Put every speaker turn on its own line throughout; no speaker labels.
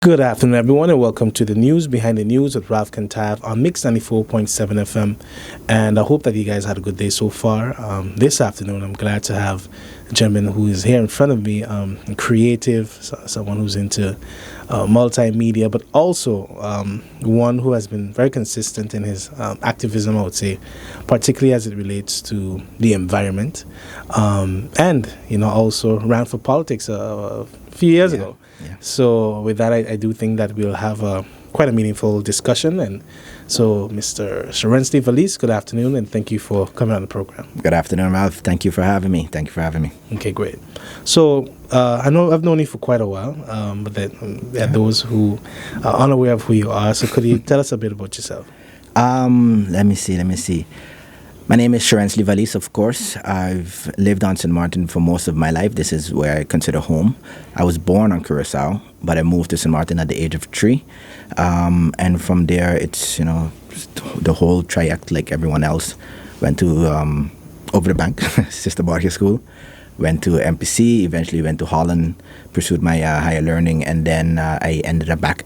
Good afternoon, everyone, and welcome to the news behind the news with Ralph Cantav on Mix 94.7 FM. And I hope that you guys had a good day so far. This afternoon, I'm glad to have a gentleman who is here in front of me, creative, someone who's into multimedia, but also one who has been very consistent in his activism, I would say, particularly as it relates to the environment. And, also ran for politics a few years ago.
Yeah.
So with that, I do think that we'll have quite a meaningful discussion. And so, Mr. Sjorensly, Valies, good afternoon, and thank you for coming on the program.
Good afternoon, Ralph. Thank you for having me.
Okay, great. So I know I've known you for quite a while, but there are those who are unaware of who you are. So could you tell us a bit about yourself?
Let me see. My name is Sjorensly Valies, of course. I've lived on St. Martin for most of my life. This is where I consider home. I was born on Curacao, but I moved to St. Martin at the age of 3. And from there, it's, the whole triact like everyone else. Went to Over the Bank, Sister Barker School. Went to MPC, eventually went to Holland, pursued my higher learning, and then I ended up back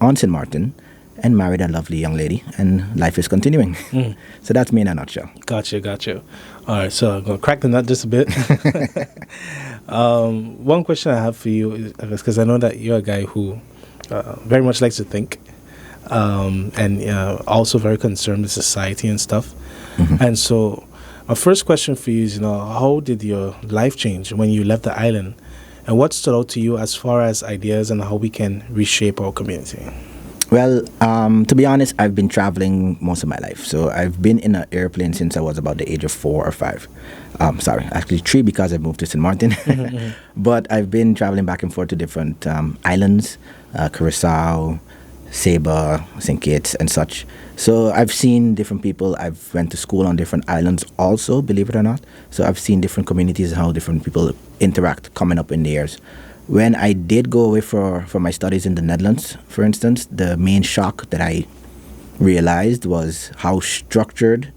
on St. Martin and married a lovely young lady, and life is continuing. So that's me in a nutshell.
Gotcha. All right, so I'm going to crack the nut just a bit. One question I have for you is, because I know that you're a guy who very much likes to think, and also very concerned with society and stuff.
Mm-hmm.
And so my first question for you is, how did your life change when you left the island? And what stood out to you as far as ideas and how we can reshape our community?
Well, to be honest, I've been traveling most of my life. So I've been in an airplane since I was about the age of 4 or 5. Actually 3 because I moved to St. Martin.
Mm-hmm.
But I've been traveling back and forth to different islands, Curacao, Saba, St. Kitts, and such. So I've seen different people. I've went to school on different islands also, believe it or not. So I've seen different communities and how different people interact coming up in the years. When I did go away for my studies in the Netherlands, for instance, the main shock that I realized was how structured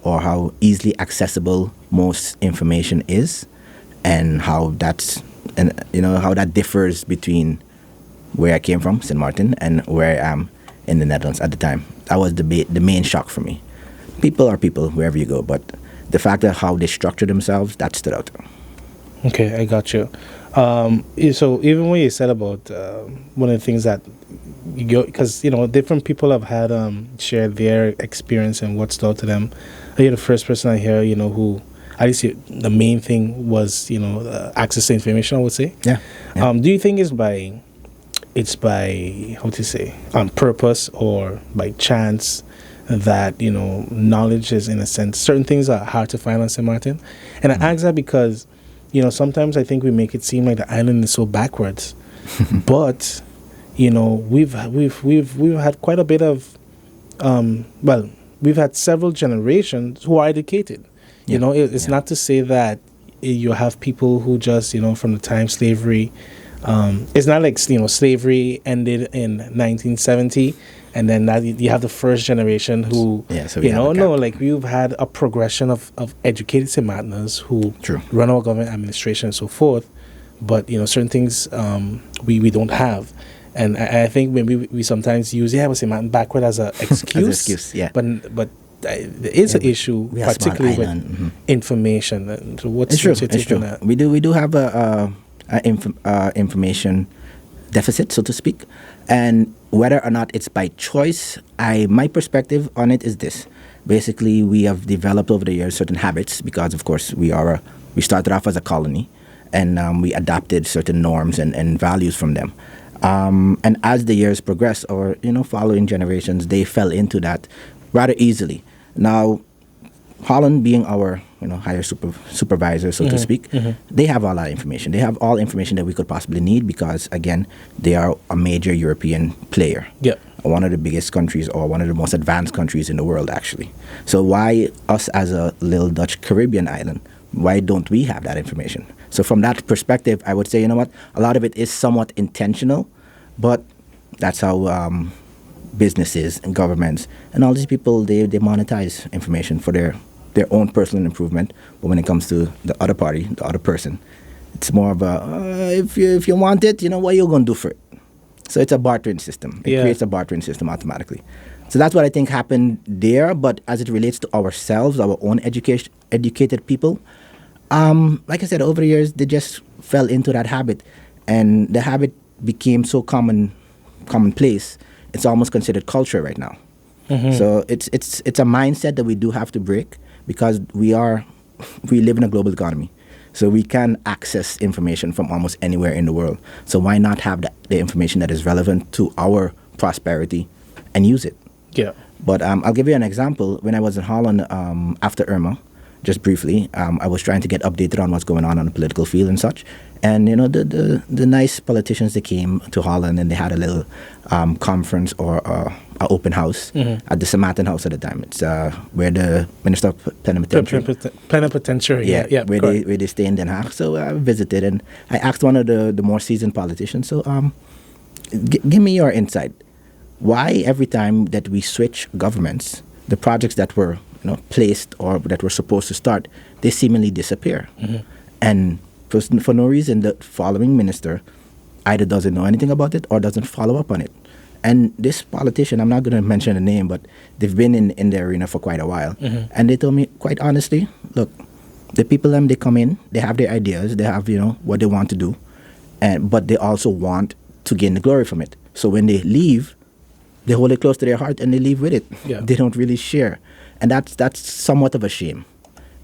or how easily accessible most information is, and how how that differs between where I came from, St. Martin, and where I am in the Netherlands at the time. That was the main shock for me. People are people wherever you go, but the fact that how they structure themselves, that stood out.
Okay, I got you. So even when you said about one of the things that you go, because different people have had shared their experience and what stood out to them. You're the first person I hear, who at least the main thing was access to information, I would say.
Yeah.
Do you think it's by how to say on purpose or by chance that knowledge is, in a sense, certain things are hard to find on St. Martin? And I ask that because sometimes I think we make it seem like the island is so backwards, but we've had quite a bit of we've had several generations who are educated. It's not to say that you have people who just from the time slavery. It's not like slavery ended in 1970. And then you have the first generation who, we've had a progression of educated St. Martiners who run our government administration and so forth. But, certain things we don't have. And I think maybe we sometimes use, St. Martin backward as an excuse.
Yeah.
But there is an issue, particularly with information. And so what's your take on that?
We do have a information deficit, so to speak. And whether or not it's by choice, my perspective on it is this. Basically, we have developed over the years certain habits because, of course, we started off as a colony, and we adopted certain norms and values from them. And as the years progressed, or following generations, they fell into that rather easily. Now, Holland being our higher supervisor, so to speak, they have all that information. They have all information that we could possibly need because, again, they are a major European player.
Yeah.
One of the biggest countries or one of the most advanced countries in the world, actually. So why us as a little Dutch Caribbean island, why don't we have that information? So from that perspective, I would say, a lot of it is somewhat intentional, but that's how businesses and governments and all these people, they monetize information for their own personal improvement. But when it comes to the other party, the other person, it's more of a if you want it, what are you gonna do for it? So it's a bartering system. It
Yeah.
creates a bartering system automatically. So that's what I think happened there. But as it relates to ourselves, our own educated people, like I said, over the years, they just fell into that habit. And the habit became so commonplace, it's almost considered culture right now. So it's a mindset that we do have to break, because we live in a global economy. So we can access information from almost anywhere in the world. So why not have the information that is relevant to our prosperity and use it?
Yeah.
But I'll give you an example. When I was in Holland after Irma, just briefly, I was trying to get updated on what's going on the political field and such. And, you know, the nice politicians, they came to Holland and they had a little conference or an open house at the Samaten House at the time. It's where the Minister of
Plenipotentiary. Yeah.
where they stay in Den Haag. So I visited and I asked one of the more seasoned politicians, so give me your insight. Why every time that we switch governments, the projects that were placed or that were supposed to start, they seemingly disappear? And for no reason, the following minister either doesn't know anything about it or doesn't follow up on it. And this politician, I'm not going to mention the name, but they've been in the arena for quite a while. And they told me, quite honestly, look, the people, they come in, they have their ideas, they have, what they want to do, but they also want to gain the glory from it. So when they leave, they hold it close to their heart and they leave with it.
Yeah.
They don't really share. And that's somewhat of a shame,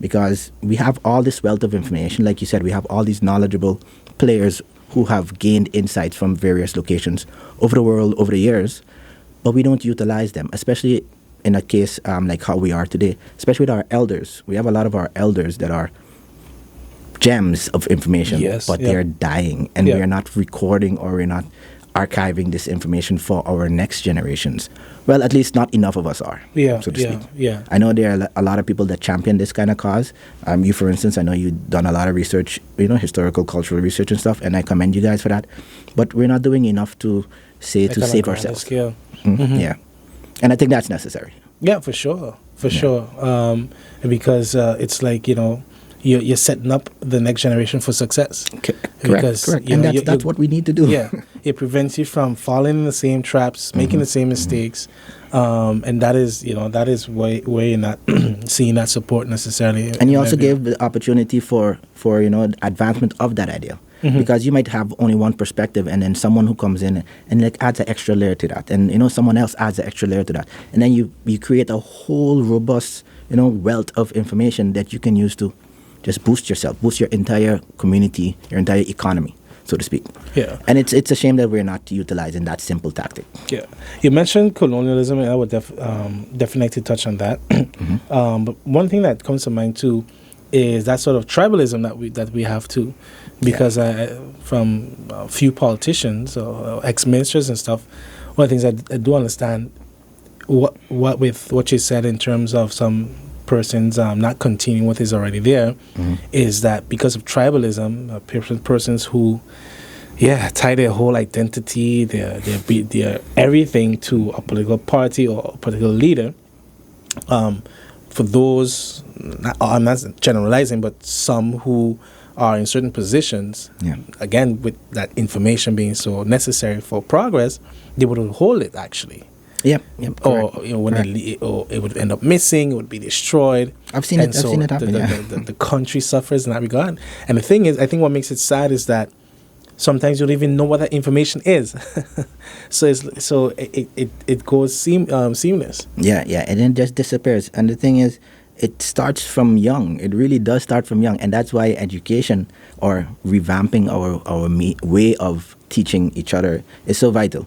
because we have all this wealth of information. Like you said, we have all these knowledgeable players who have gained insights from various locations over the world over the years, but we don't utilize them, especially in a case like how we are today, especially with our elders. We have a lot of our elders that are gems of information, but they're dying, and we're not recording or we're not archiving this information for our next generations. Well, at least not enough of us are, so to speak.
Yeah.
I know there are a lot of people that champion this kind of cause. You, for instance, I know you've done a lot of research, historical, cultural research and stuff, and I commend you guys for that. But we're not doing enough to save ourselves. Yeah. And I think that's necessary.
Yeah, for sure. Because it's like, you're setting up the next generation for success.
Correct. And that's what we need to do.
Yeah, it prevents you from falling in the same traps, making the same mistakes, and that is why you're not seeing that support necessarily.
And you also give the opportunity for advancement of that idea. Because you might have only one perspective, and then someone who comes in and adds an extra layer to that, and someone else adds an extra layer to that, and then you create a whole robust wealth of information that you can use to just boost yourself, boost your entire community, your entire economy, so to speak.
Yeah.
And it's a shame that we're not utilizing that simple tactic.
Yeah. You mentioned colonialism, and I would definitely touch on that. But one thing that comes to mind too is that sort of tribalism that we have too, because from a few politicians or ex-ministers and stuff, one of the things I do understand what with what you said in terms of some persons not continuing what is already there, is that because of tribalism, persons who tie their whole identity, their everything to a political party or a political leader. For those, I'm not generalizing, but some who are in certain positions, again, with that information being so necessary for progress, they would hold it actually.
Yep.
Or when or it would end up missing, it would be destroyed.
I've seen it happen.
The country suffers in that regard. And the thing is, I think what makes it sad is that sometimes you don't even know what that information is. so it goes seamless.
Yeah, and it just disappears. And the thing is, it starts from young. It really does start from young, and that's why education or revamping our way of teaching each other is so vital.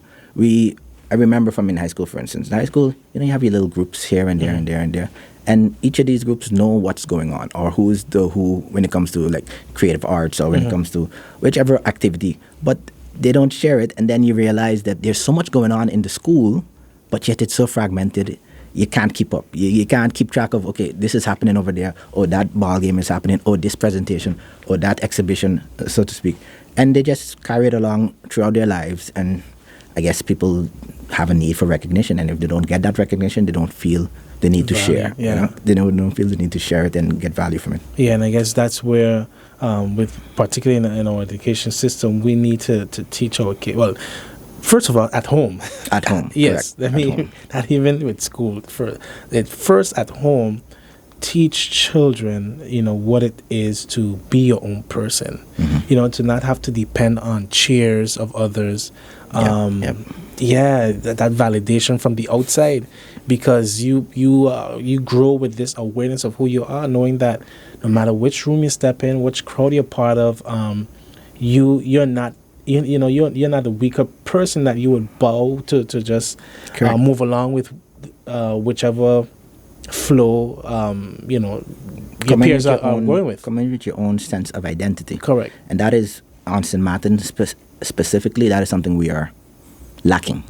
I remember from in high school, for instance. In high school, you have your little groups here and there and there and there. And each of these groups know what's going on, or who's the who when it comes to like creative arts, or when it comes to whichever activity. But they don't share it, and then you realize that there's so much going on in the school, but yet it's so fragmented. You can't keep up. You can't keep track of, okay, this is happening over there, or that ball game is happening, or this presentation, or that exhibition, so to speak. And they just carry it along throughout their lives, and I guess people have a need for recognition, and if they don't get that recognition, they don't feel the need to share. They don't feel the need to share it and get value from it. Yeah,
and I guess that's where, with particularly in our education system, we need to teach our kids. Well, First of all, at home.
At home.
Yes,
correct.
I mean,
At home.
not even with school. First at home, teach children, what it is to be your own person. To not have to depend on cheers of others. That validation from the outside, because you grow with this awareness of who you are, knowing that no matter which room you step in, which crowd you're part of, you're not. You're not a weaker person that you would bow to just move along with whichever flow your peers are going with.
Come in with your own sense of identity.
Correct.
And that is, on St. Martin specifically, that is something we are lacking.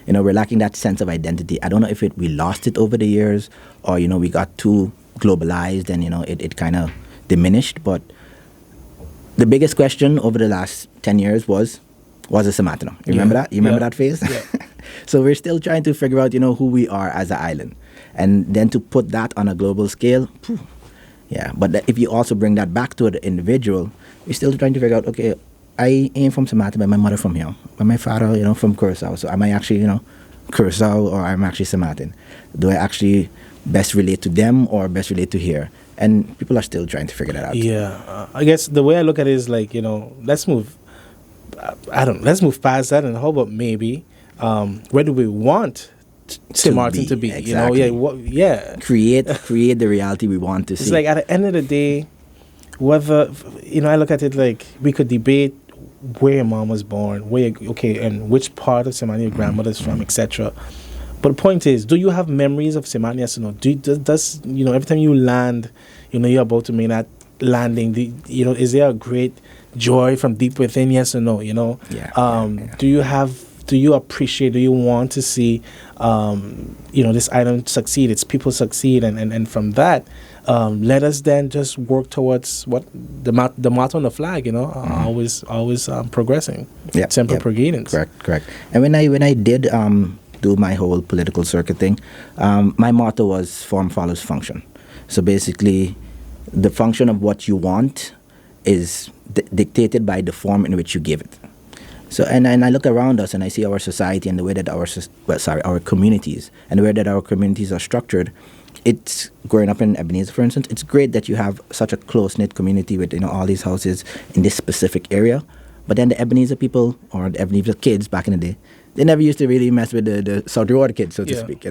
We're lacking that sense of identity. I don't know if we lost it over the years, or we got too globalized and it kind of diminished. But the biggest question over the last 10 years was a St. Martin. You remember that? You remember that phase?
Yeah.
So we're still trying to figure out, who we are as an island. And then to put that on a global scale, But if you also bring that back to the individual, we're still trying to figure out, okay, I am from St. Martin, but my mother from here. But my father, from Curacao. So am I actually, Curacao, or I'm actually St. Martin? Do I actually best relate to them or best relate to here? And people are still trying to figure that out.
Yeah. I guess the way I look at it is like, let's move past that, and how about maybe where do we want St. Martin to be?
Exactly. Create the reality we want to see.
It's like at the end of the day, whether I look at it like we could debate where your mom was born, and which part of St. Martin your grandmother's from, etc. But the point is, do you have memories of St. Martin? Yes or no? Does every time you land, you're about to make that landing, is there a great joy from deep within? Yes or no? Do you appreciate, do you want to see this island succeed, its people succeed, and from that let us then just work towards what the motto on the flag, always progressing. Semper Progredens.
Correct. And when I did do my whole political circuit thing, my motto was form follows function. So basically, the function of what you want is dictated by the form in which you give it. So, and I look around us and I see our society and the way that our communities and the way that our communities are structured. It's growing up in Ebenezer, for instance. It's great that you have such a close-knit community with all these houses in this specific area. But then the Ebenezer people, or the Ebenezer kids back in the day, they never used to really mess with the South Reward kids, so to speak,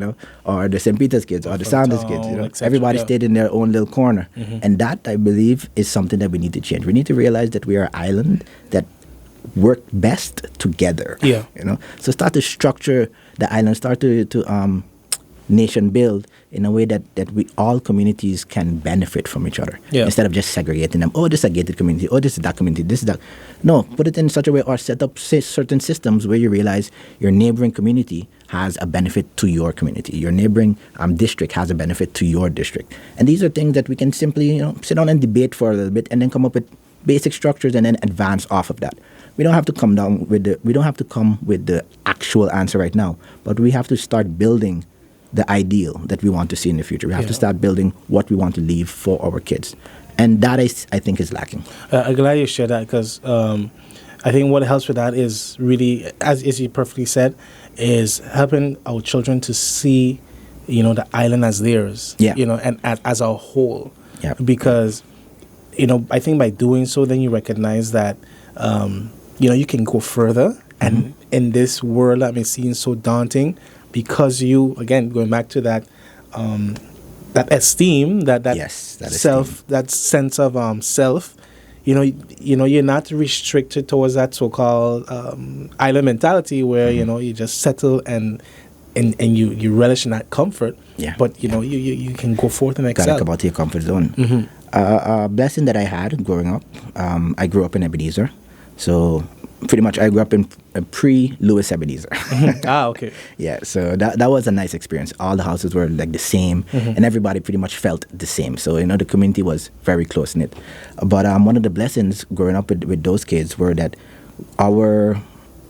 or the St. Peter's kids, or the Sanders kids. Everybody stayed in their own little corner. And that, I believe, is something that we need to change. We need to realize that we are an island that work best together. So start to structure the island, start to nation build in a way that we all communities can benefit from each other, instead of just segregating them. Oh, this is a gated community. Oh, this is that community. This is that. No, put it in such a way, or set up certain systems where you realize your neighboring community has a benefit to your community. Your neighboring district has a benefit to your district. And these are things that we can simply sit down and debate for a little bit, and then come up with basic structures, and then advance off of that. We don't have to come with the actual answer right now, but we have to start building the ideal that we want to see in the future. We have to start building what we want to leave for our kids. And that I think is lacking.
I'm glad you shared that, because I think what helps with that is really, as you perfectly said, is helping our children to see, the island as theirs, and as a whole.
Yeah.
Because, I think by doing so, then you recognize that, you can go further. And in this world that may seem so daunting, because you, again, going back to that that esteem, that self, esteem. That sense of self, you're not restricted towards that so-called island mentality where you just settle and you relish in that comfort. Yeah. But you can go forth and excel.
Gotta come out of your comfort zone. A blessing that I had growing up. I grew up in Ebenezer, so pretty much I grew up in pre-Louis Ebenezer.
Okay.
Yeah, so that was a nice experience. All the houses were like the same, and everybody pretty much felt the same. So, the community was very close-knit. But one of the blessings growing up with those kids were that our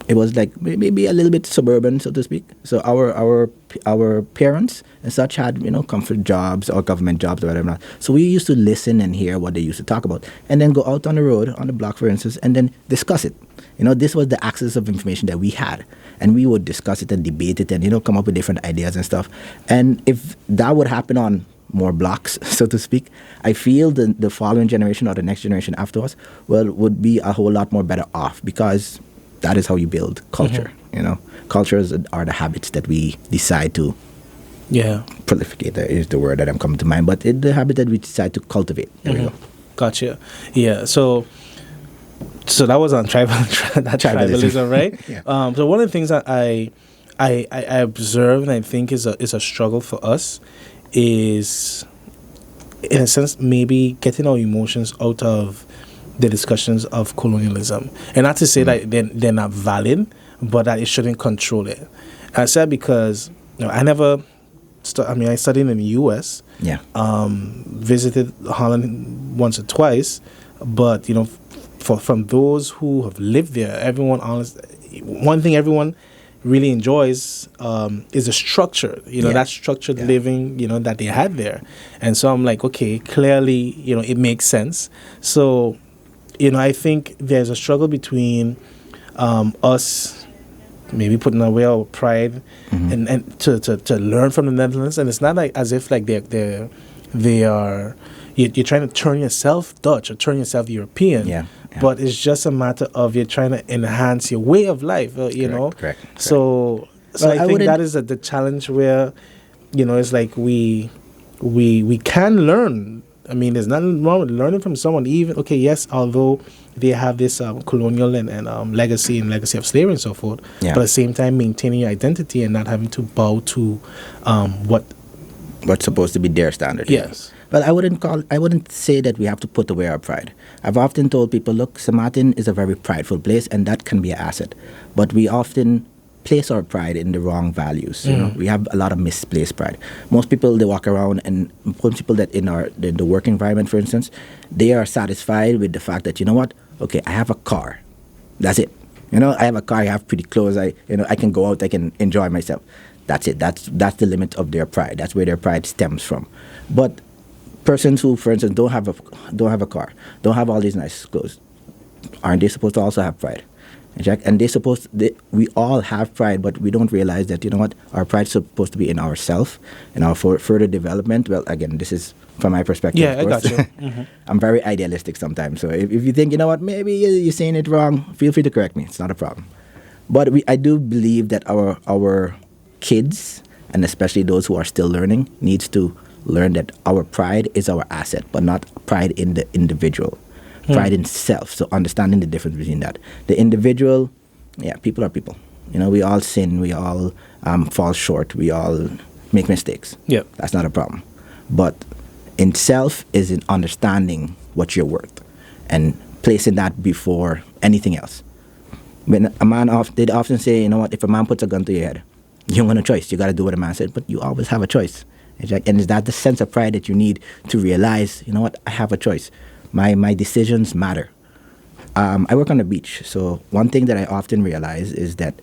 it was like maybe a little bit suburban, so to speak. So our parents and such had comfort jobs or government jobs or whatever. So we used to listen and hear what they used to talk about, and then go out on the road, on the block, for instance, and then discuss it. This was the access of information that we had, and we would discuss it and debate it, and come up with different ideas and stuff. And if that would happen on more blocks, so to speak, I feel the following generation or the next generation after us would be a whole lot more better off, because that is how you build culture. Cultures are the habits that we decide to proliferate. Is the word that I'm coming to mind, but the habit that we decide to cultivate. There we go.
Gotcha. Yeah. So that was on tribalism, right?
Yeah.
So one of the things that I observe and I think is a struggle for us is, in a sense, maybe getting our emotions out of the discussions of colonialism. And not to say that they're not valid, but that it shouldn't control it. And I said because I never, I studied in the U.S., visited Holland once or twice, but, from those who have lived there, one thing everyone really enjoys is the structure, that structured living, that they had there. And so I'm like, okay, clearly, it makes sense. So, I think there's a struggle between us maybe putting away our pride and to learn from the Netherlands. And it's not like as if like they are, you're trying to turn yourself Dutch or turn yourself European. Yeah. But it's just a matter of you're trying to enhance your way of life,
Correct.
So I think that is the challenge where, it's like we can learn. There's nothing wrong with learning from someone. Even although they have this colonial and legacy of slavery and so forth, but at the same time maintaining your identity and not having to bow to
what's supposed to be their standard.
Yes.
But I wouldn't say that we have to put away our pride. I've often told people, look, St. Martin is a very prideful place, and that can be an asset. But we often place our pride in the wrong values. We have a lot of misplaced pride. Most people, they walk around, and most people that in the work environment, for instance, they are satisfied with the fact that, okay, I have a car. That's it. I have a car, I have pretty clothes, I can go out, I can enjoy myself. That's it. That's the limit of their pride. That's where their pride stems from. But persons who, for instance, don't have a car, don't have all these nice clothes, aren't they supposed to also have pride? And we all have pride, but we don't realize that, our pride is supposed to be in ourselves, in our further development. Well, again, this is from my perspective.
Yeah, I got you.
I'm very idealistic sometimes. So if you think, maybe you're saying it wrong, feel free to correct me. It's not a problem. But I do believe that our kids, and especially those who are still learning, needs to learn that our pride is our asset, but not pride in the individual. Pride in self. So understanding the difference between that. The individual, people are people. We all sin. We all fall short. We all make mistakes.
Yep.
That's not a problem. But in self is in understanding what you're worth and placing that before anything else. When a man they'd often say, if a man puts a gun to your head, you don't have a choice. You got to do what a man said, but you always have a choice. And is that the sense of pride that you need to realize, I have a choice. My decisions matter. I work on the beach, so one thing that I often realize is that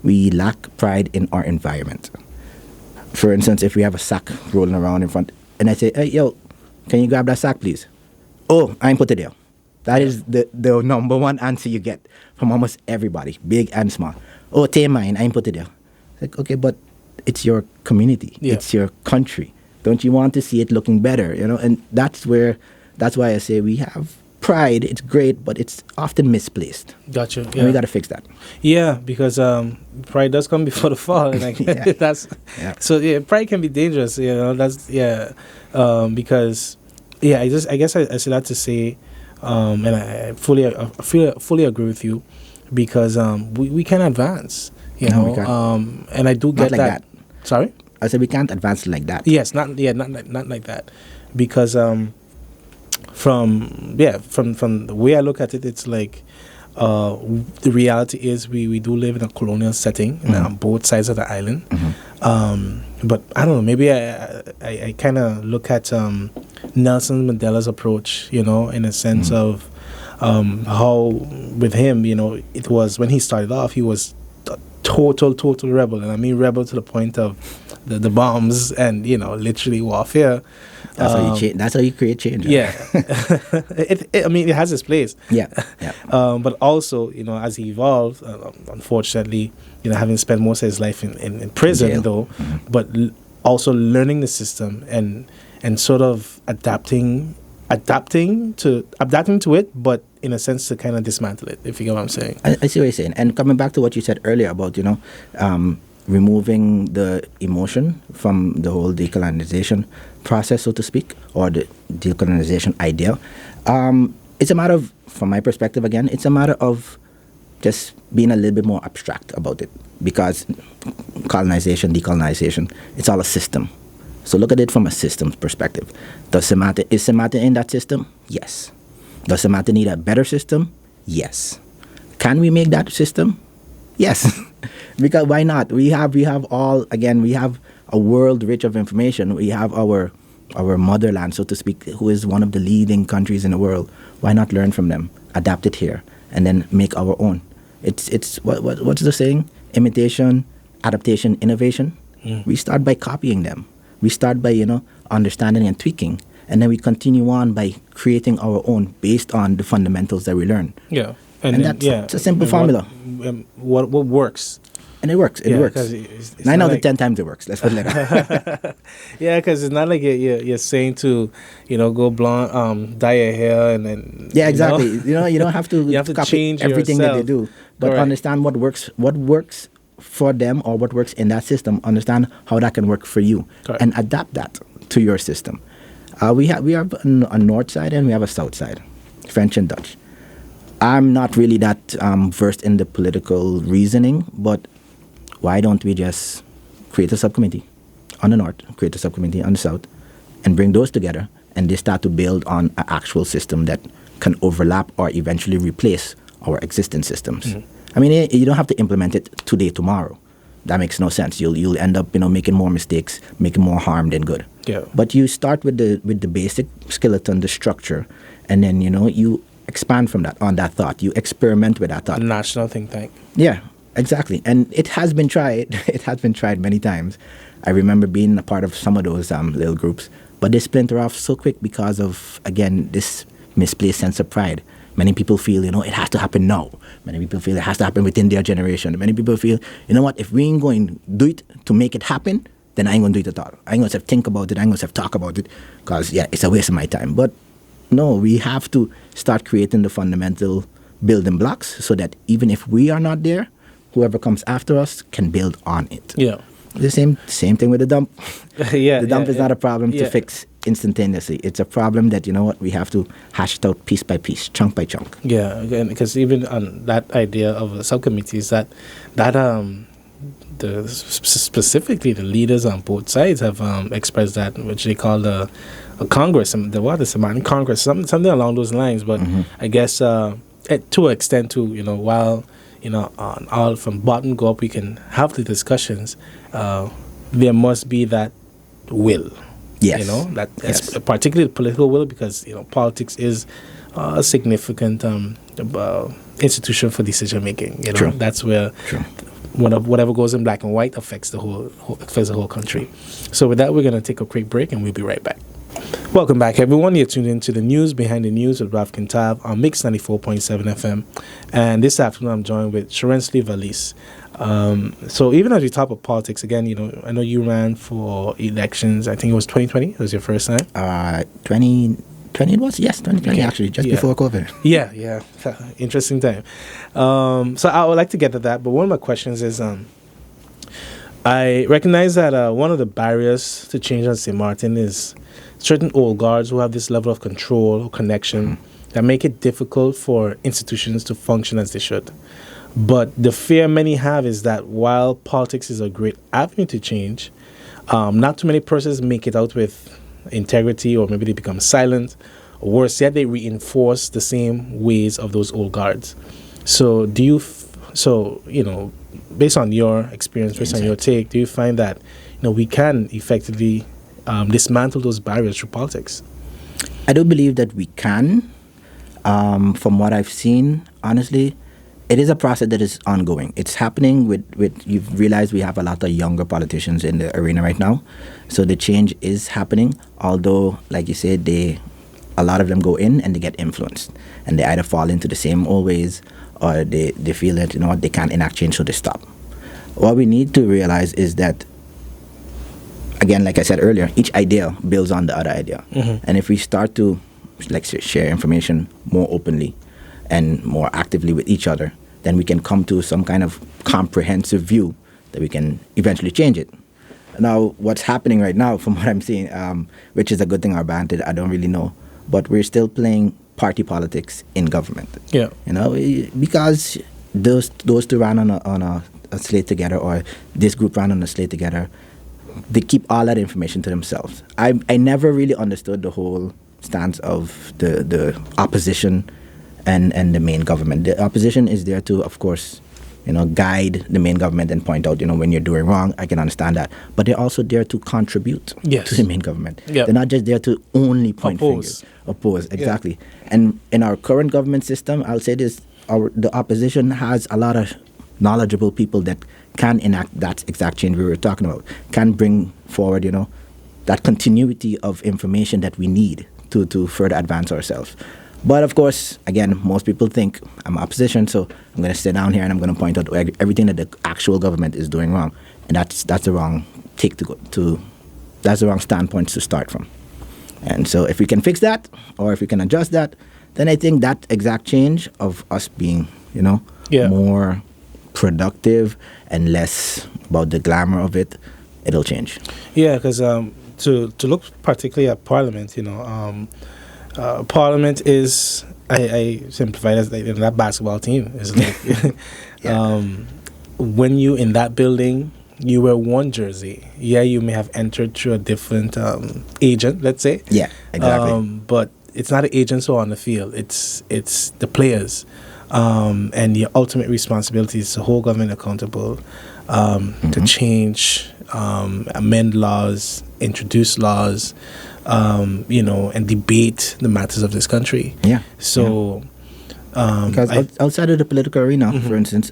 we lack pride in our environment. For instance, if we have a sack rolling around in front, and I say, hey, yo, can you grab that sack, please? Oh, I ain't put it there. That is the number one answer you get from almost everybody, big and small. Oh, take mine, I ain't put it there. Like, okay, but it's your community. Yeah. It's your country. Don't you want to see it looking better? And that's why I say we have pride. It's great, but it's often misplaced.
Gotcha. Yeah.
And we got to fix that.
Yeah, because pride does come before the fall. So pride can be dangerous. Because I guess I say that to say, and I fully agree with you, because we can advance. And I do get
not like that.
Sorry?
I said we can't advance like that.
Yes, not like that, because from the way I look at it, it's like the reality is we do live in a colonial setting on both sides of the island. But I don't know, maybe I kind of look at Nelson Mandela's approach, in a sense of how with him, it was when he started off, he was total rebel, and I mean rebel to the point of the bombs and literally warfare.
That's how you create change. Right?
Yeah, I mean, it has its place.
Yeah.
But also, as he evolved, unfortunately, having spent most of his life in prison,
Jail.
though, but also learning the system and sort of adapting to it, but in a sense to kind of dismantle it, if you get what I'm saying.
I see what you're saying. And coming back to what you said earlier about, removing the emotion from the whole decolonization process, so to speak, or the decolonization idea, it's a matter of, from my perspective again, it's a matter of just being a little bit more abstract about it. Because colonization, decolonization, it's all a system. So look at it from a systems perspective. Is Samata in that system? Yes. Does Samata need a better system? Yes. Can we make that system? Yes. Because why not? We have a world rich of information. We have our motherland, so to speak, who is one of the leading countries in the world. Why not learn from them, adapt it here, and then make our own? It's what's the saying? Imitation, adaptation, innovation. We start by copying them. We start by, understanding and tweaking. And then we continue on by creating our own based on the fundamentals that we learn.
Yeah.
It's a simple formula.
What works?
And it works. It works.
It's
9 out of 10 times it works. Let's put it like that.
Yeah, because it's not like you're saying to, go blonde, dye your hair and then...
Yeah, exactly. You don't have to,
you have to
copy
change
everything
yourself.
that they do. But
Correct.
Understand what works for them or what works in that system. Understand how that can work for you.
Correct.
And adapt that to your system. We have a north side and we have a south side, French and Dutch. I'm not really that versed in the political reasoning, but why don't we just create a subcommittee on the north, create a subcommittee on the south, and bring those together, and they start to build on an actual system that can overlap or eventually replace our existing systems. Mm-hmm. I mean, you don't have to implement it today, tomorrow. That makes no sense. You'll end up, making more mistakes, making more harm than good.
Yeah.
But you start with the basic skeleton, the structure, and then you expand from that on that thought. You experiment with that thought.
National think tank.
Yeah, exactly. And it has been tried. It has been tried many times. I remember being a part of some of those little groups, but they splinter off so quick because of, again, this misplaced sense of pride. Many people feel, it has to happen now. Many people feel it has to happen within their generation. Many people feel, what, if we ain't going to do it to make it happen, then I ain't going to do it at all. I ain't going to think about it. I ain't going to talk about it because, it's a waste of my time. But no, we have to start creating the fundamental building blocks so that even if we are not there, whoever comes after us can build on it.
Yeah.
The same thing with the dump.
Yeah.
The dump is not a problem
Yeah.
to fix instantaneously. It's a problem that, we have to hash it out piece by piece, chunk by chunk.
Yeah, again, because even on that idea of a subcommittee is that specifically the leaders on both sides have expressed that, which they call a Congress, the Somali Congress, something along those lines. But I guess to an extent too, while on all from bottom go up, we can have the discussions. There must be that will.
Yes.
That's particularly political will, because politics is a significant institution for decision making.
True.
That's where whatever goes in black and white affects the whole country. So with that, we're going to take a quick break and we'll be right back. Welcome back, everyone. You're tuned into the news behind the news with Ralph Kintab on Mix 94.7 FM. And this afternoon, I'm joined with Sjorensly Valies. So even as we talk about politics, again, I know you ran for elections. I think it was 2020. It was your first time.
2020 it was? Yes, 2020 actually, just before COVID.
Yeah. Interesting time. So I would like to get to that. But one of my questions is, I recognize that one of the barriers to change on St. Martin is certain old guards who have this level of control or connection that make it difficult for institutions to function as they should. But the fear many have is that while politics is a great avenue to change, not too many persons make it out with integrity, or maybe they become silent, or worse yet, they reinforce the same ways of those old guards. So based on your experience, based on your take, do you find that we can effectively dismantle those barriers through politics?
I do believe that we can. From what I've seen, honestly, it is a process that is ongoing. It's happening with you've realized we have a lot of younger politicians in the arena right now. So the change is happening, although, like you said, a lot of them go in and they get influenced. And they either fall into the same old ways or they feel that, they can't enact change, so they stop. What we need to realize is that, again, like I said earlier, each idea builds on the other idea. And if we start to share information more openly and more actively with each other, then we can come to some kind of comprehensive view that we can eventually change it. Now, what's happening right now, from what I'm seeing, which is a good thing or bad thing, I don't really know, but we're still playing party politics in government.
Yeah.
Because those two ran on a slate together, or this group ran on a slate together, they keep all that information to themselves. I never really understood the whole stance of the opposition and the main government. The opposition is there to, of course, guide the main government and point out, when you're doing wrong. I can understand that. But they're also there to contribute to the main government. Yep. They're not just there to only point fingers. Oppose, exactly. Yeah. And in our current government system, I'll say this, the opposition has a lot of knowledgeable people that can enact that exact change we were talking about, can bring forward, that continuity of information that we need to further advance ourselves. But of course, again, most people think I'm opposition, so I'm going to sit down here and I'm going to point out everything that the actual government is doing wrong, and that's the wrong take to go to. That's the wrong standpoint to start from. And so, if we can fix that, or if we can adjust that, then I think that exact change of us being, more productive and less about the glamour of it, it'll change.
Yeah, because to look particularly at Parliament, Parliament is, I simplify it as that basketball team. Is like, when you in that building, you wear one jersey. Yeah, you may have entered through a different agent, let's say.
Yeah, exactly.
But it's not the agents who are on the field. It's the players. And your ultimate responsibility is to hold government accountable, to change, amend laws, introduce laws, and debate the matters of this country.
Yeah.
So,
because outside of the political arena, for instance,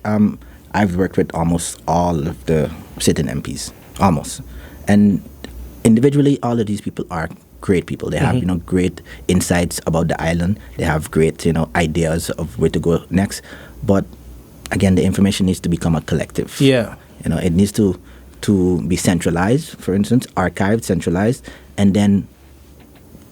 I've worked with almost all of the sitting MPs, almost, and individually, all of these people are great people. They have, great insights about the island. They have great, ideas of where to go next. But again, the information needs to become a collective.
Yeah.
It needs to be centralized, for instance, archived, centralized, and then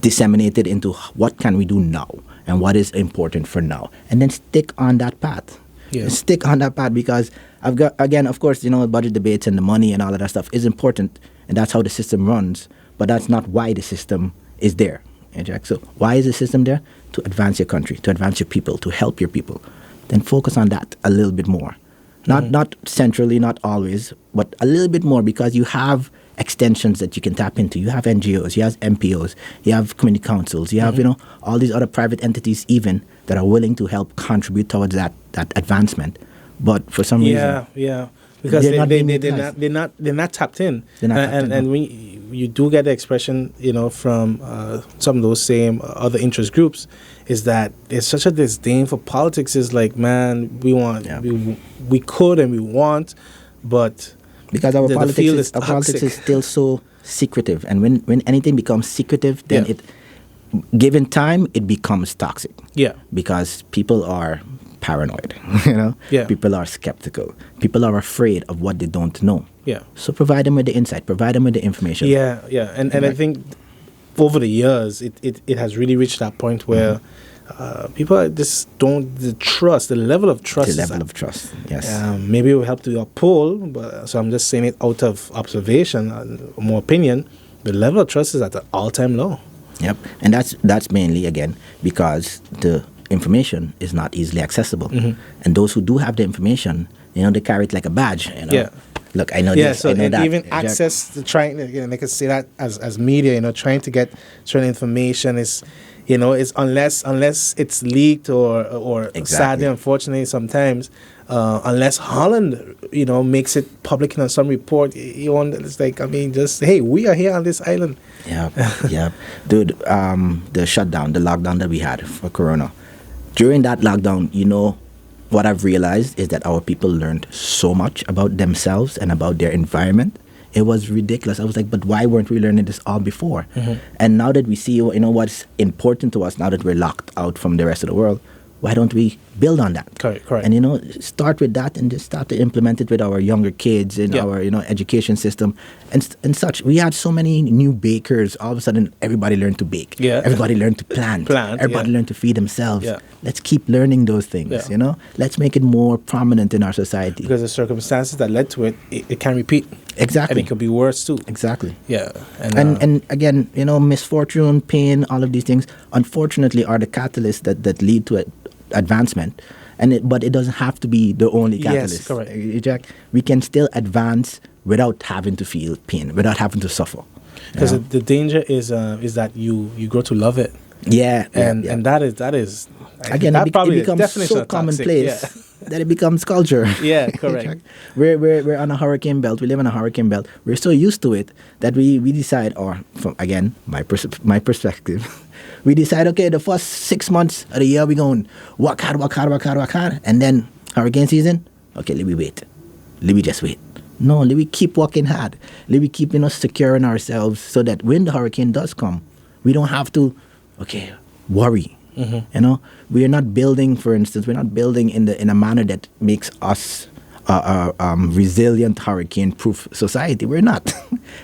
disseminated into what can we do now and what is important for now, and then stick on that path.
Yeah.
Stick on that path, because I've got, again, of course, budget debates and the money and all of that stuff is important, and that's how the system runs. But that's not why the system is there. So why is the system there? To advance your country, to advance your people, to help your people. Then focus on that a little bit more. Not centrally, not always, but a little bit more, because you have extensions that you can tap into. You have NGOs, you have MPOs, you have community councils, you have, all these other private entities even that are willing to help contribute towards that advancement. But for some reason...
Yeah. Because they're not tapped in. And when you do get the expression, from some of those same other interest groups, is that there's such a disdain for politics. Is like, man, we want, we could and we want, but
because our politics is still so secretive, and when anything becomes secretive, then given time, it becomes toxic.
Yeah,
because people are paranoid, People are skeptical. People are afraid of what they don't know.
Yeah. So
provide them with the insight, provide them with the information.
Yeah. And I think over the years, it has really reached that point where people just don't, the level of trust.
The level of trust, yes.
Maybe it will help to your poll, but so I'm just saying it out of observation and more opinion. The level of trust is at an all-time low.
Yep. And that's mainly, again, because the information is not easily accessible, and those who do have the information, they carry it like a badge. Look, I know this, I know that.
Even access to trying, they can say that as media, trying to get certain information is, is unless it's leaked or
exactly.
Sadly, unfortunately, sometimes unless Holland, makes it public in some report, it's like, just hey, we are here on this island. Yeah,
dude. The shutdown, the lockdown that we had for Corona. During that lockdown, what I've realized is that our people learned so much about themselves and about their environment. It was ridiculous. I was like, but why weren't we learning this all before? And now that we see, what's important to us, now that we're locked out from the rest of the world, why don't we build on that?
Correct.
And start with that and just start to implement it with our younger kids in our education system and such. We had so many new bakers. All of a sudden, everybody learned to bake.
Yeah.
Everybody learned to plant. Everybody learned to feed themselves.
Yeah.
Let's keep learning those things.
Yeah.
Let's make it more prominent in our society.
Because the circumstances that led to it, it can repeat.
Exactly.
And it could be worse too.
Exactly.
Yeah.
And again, misfortune, pain, all of these things, unfortunately, are the catalysts that lead to advancement. But it doesn't have to be the only catalyst.
Yes, correct.
Jack, we can still advance without having to feel pain, without having to suffer.
Because the danger is that you grow to love it.
Yeah.
And that is
again,
that
it
probably
becomes
definition
so
of toxic.
toxic that it becomes culture.
Yeah, correct.
We're on a hurricane belt. We live on a hurricane belt. We're so used to it that we decide, or from again my perspective, we decide, okay, the first 6 months of the year we're going work hard, and then hurricane season, okay, let me wait. Let me just wait. No, let me keep working hard. Let me keep securing ourselves so that when the hurricane does come, we don't have to worry. We are not building, for instance, we're not building in a manner that makes us a resilient, hurricane-proof society. We're not.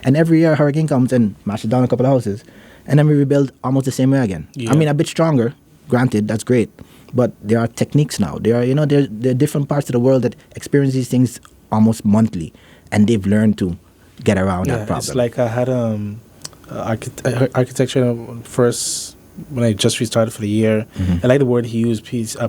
And every year a hurricane comes and smashes down a couple of houses, and then we rebuild almost the same way again.
Yeah.
I mean, a bit stronger, granted, that's great, but there are techniques now. There are different parts of the world that experience these things almost monthly, and they've learned to get around that problem.
It's like I had architecture first when I just restarted for the year. I like the word he used,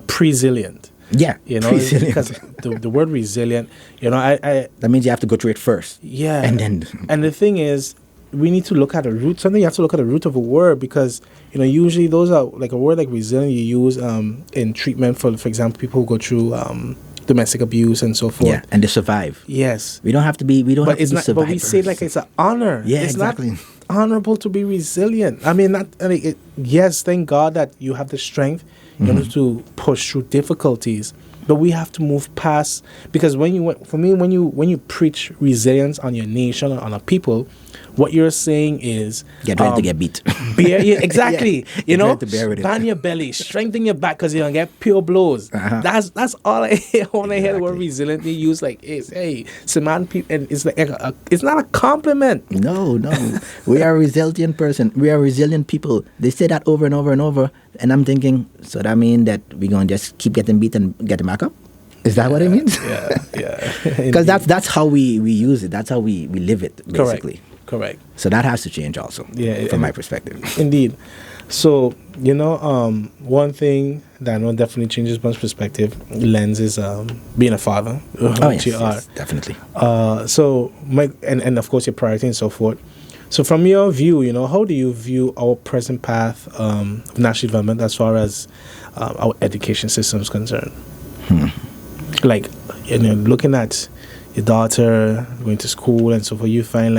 presilient.
Yeah,
presilient. Because the word resilient, I
that means you have to go through it first.
Yeah,
and
the thing is, we need to look at the root. Something you have to look at the root of a word, because usually those are like a word like resilient you use in treatment for example, people who go through domestic abuse and so forth.
Yeah, and they survive.
Yes,
we don't have to be. We don't
but
have to be survivors.
But we say like it's an honor.
Yeah,
it's
exactly.
Not honorable to be resilient. I mean, yes, thank God that you have the strength to push through difficulties. But we have to move past, because when you preach resilience on your nation or on a people, what you're saying is
get ready to get beat.
Exactly.
Get ready to bear with it.
Band your belly, strengthen your back, because you're gonna get pure blows. That's all I hear when I hear the word resilient. They use cement people, and it's like it's not a compliment.
No, we are a resilient person. We are resilient people. They say that over and over and over, and I'm thinking, so that mean that we're gonna just keep getting beat and get back up? Is that what it means?
Yeah.
Because that's how we use it. That's how we live it, basically.
Correct.
So that has to change also, from my perspective.
Indeed. So, one thing that I know definitely changes one's perspective, lens, is being a father, which you are.
Yes, definitely.
So, and of course your priority and so forth. So from your view, how do you view our present path of national development as far as our education system is concerned? Like, looking at your daughter going to school and so forth, you find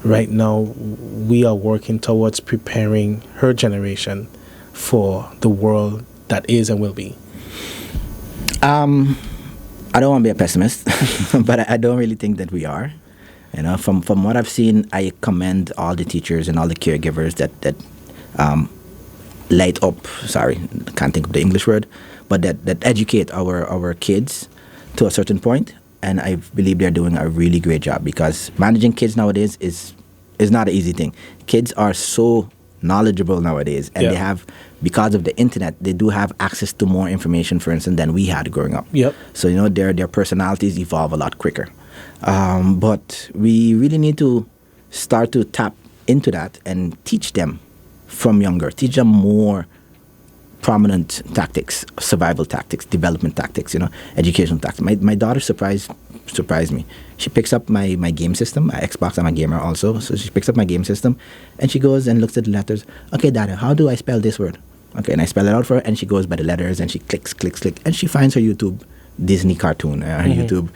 right now we are working towards preparing her generation for the world that is and will be.
I don't want to be a pessimist, but I don't really think that we are. From what I've seen, I commend all the teachers and all the caregivers that light up. Sorry, can't think of the English word, but that educate our kids to a certain point. And I believe they're doing a really great job, because managing kids nowadays is not an easy thing. Kids are so knowledgeable nowadays, and they have, because of the internet, they do have access to more information, for instance, than we had growing up.
Yep.
So their personalities evolve a lot quicker. But we really need to start to tap into that and teach them from younger. Teach them more prominent tactics, survival tactics, development tactics, educational tactics. My daughter surprised me. She picks up my game system, Xbox. I'm a gamer also, so she picks up my game system, and she goes and looks at the letters. Okay, Dada, how do I spell this word? Okay, and I spell it out for her, and she goes by the letters, and she clicks, and she finds her YouTube Disney cartoon, her YouTube,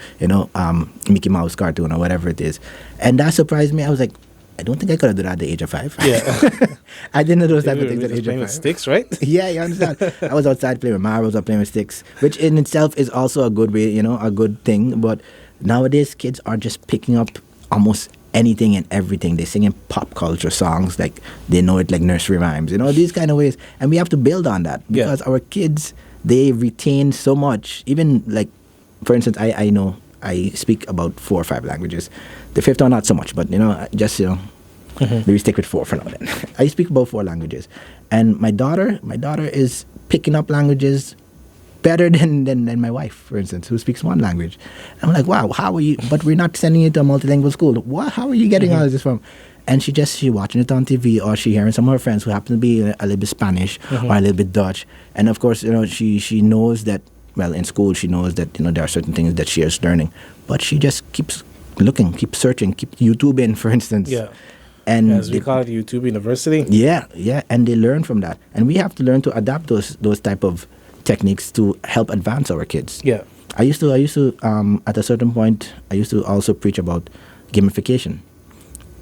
Mickey Mouse cartoon or whatever it is. And that surprised me. I was like, I don't think I could have done that at the age of 5.
Yeah.
I didn't know those type
You
of things
were
at the
just
age
playing
of
with
5.
sticks, right?
Yeah, you understand. I was outside playing with marbles or playing with sticks, which in itself is also a good way, you know, a good thing. But nowadays, kids are just picking up almost anything and everything. They're singing pop culture songs like they know it like nursery rhymes, you know, these kind of ways. And we have to build on that because our kids, they retain so much. Even like, for instance, I know I speak about 4 or 5 languages. The fifth one, not so much, but, you know, just, you know, maybe stick with 4 for now then. I speak about 4 languages. And my daughter is picking up languages better than my wife, for instance, who speaks 1 language. I'm like, wow, how are you? But we're not sending you to a multilingual school. What? How are you getting all of this from? And she watching it on TV, or she hearing some of her friends who happen to be a little bit Spanish or a little bit Dutch. And of course, you know, she knows that, well, in school she knows that, you know, there are certain things that she is learning. But she just keeps looking, keeps searching, keep YouTubing, for instance.
Yeah.
And
as we call it, YouTube University.
Yeah, and they learn from that. And we have to learn to adapt those type of techniques to help advance our kids.
Yeah.
I used to at a certain point, I used to also preach about gamification,